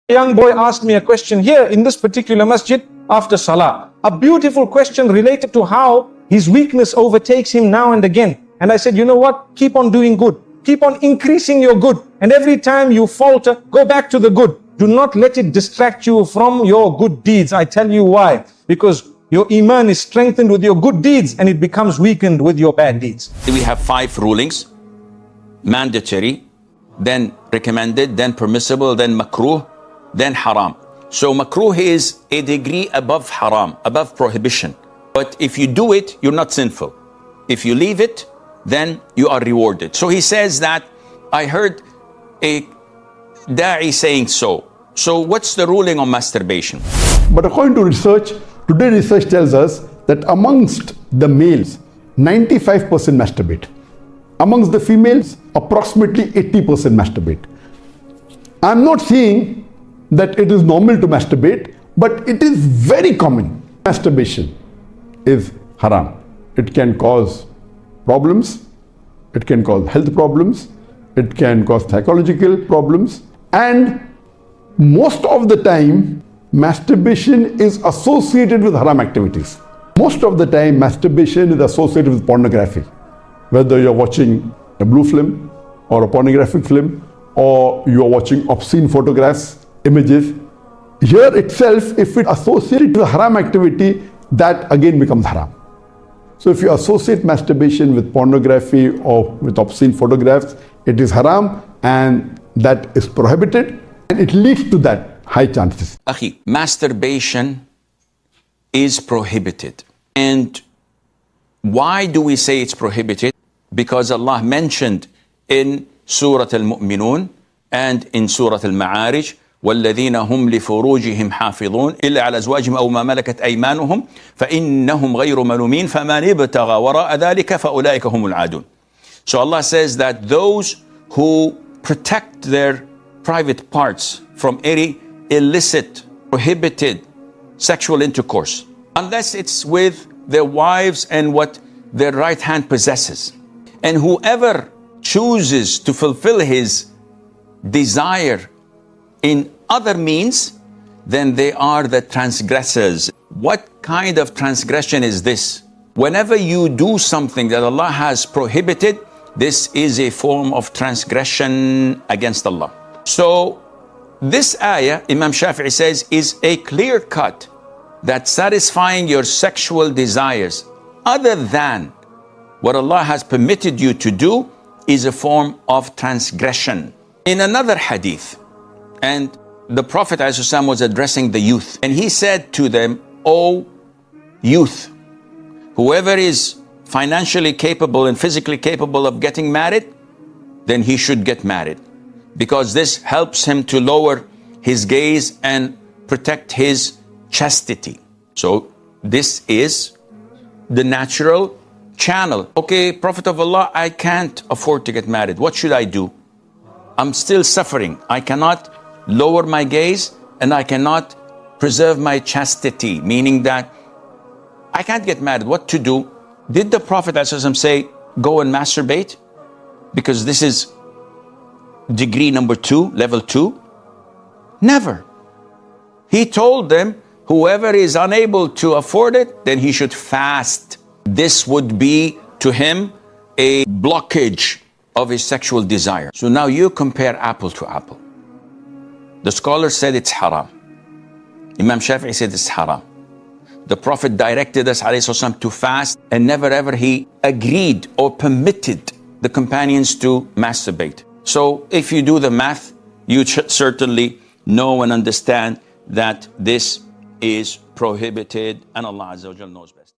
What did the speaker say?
A young boy asked me a question here in this particular masjid after Salah. A beautiful question related to how his weakness overtakes him now and again. And I said, you know what? Keep on doing good. Keep on increasing your good. And every time you falter, go back to the good. Do not let it distract you from your good deeds. I tell you why. Because your iman is strengthened with your good deeds and it becomes weakened with your bad deeds. We have 5 rulings: mandatory, then recommended, then permissible, then makruh, then haram. So makruh is a degree above haram, above prohibition. But if you do it, you're not sinful. If you leave it, then you are rewarded. So he says that I heard a da'i saying so. So what's the ruling on masturbation? But according to research, today research tells us that amongst the males, 95% masturbate. Amongst the females, approximately 80% masturbate. I'm not saying that it is normal to masturbate, but it is very common. Masturbation is haram. It can cause problems, it can cause health problems, it can cause psychological problems, and most of the time, masturbation is associated with haram activities. Most of the time, masturbation is associated with pornography. Whether you're watching a blue film or a pornographic film, or you're watching obscene photographs, images. Here itself, if it associated with haram activity, that again becomes haram. So if you associate masturbation with pornography or with obscene photographs, it is haram and that is prohibited and it leads to that high chances. Akhi, masturbation is prohibited. And why do we say it's prohibited? Because Allah mentioned in Surah Al-Mu'minun and in Surah Al-Ma'arij, والذين هم لفروجهم حافظون إلا على أزواجهم أو ما ملكت أيمانهم فإنهم غير ملومين فمن ابتغى وراء ذلك فأولئك هم العادون. So Allah says that those who protect their private parts from any illicit, prohibited sexual intercourse, unless it's with their wives and what their right hand possesses. And whoever chooses to fulfill his desire in other means, then they are the transgressors. What kind of transgression is this? Whenever you do something that Allah has prohibited, this is a form of transgression against Allah. So this ayah, Imam Shafi'i says, is a clear cut that satisfying your sexual desires other than what Allah has permitted you to do is a form of transgression. In another hadith, and the Prophet ﷺ was addressing the youth, and he said to them, "O youth, whoever is financially capable and physically capable of getting married, then he should get married, because this helps him to lower his gaze and protect his chastity." So this is the natural channel. Okay, Prophet of Allah, I can't afford to get married. What should I do? I'm still suffering. I cannot lower my gaze and I cannot preserve my chastity, meaning that I can't get married. What to do? Did the Prophet ﷺ say, go and masturbate? Because this is degree number 2, level 2? Never. He told them, whoever is unable to afford it, then he should fast. This would be to him a blockage of his sexual desire. So now you compare apple to apple. The scholar said it's haram. Imam Shafi'i said it's haram. The Prophet directed us ﷺ to fast, and never ever he agreed or permitted the companions to masturbate. So if you do the math, you certainly know and understand that this is prohibited, and Allah Azza wa Jalla knows best.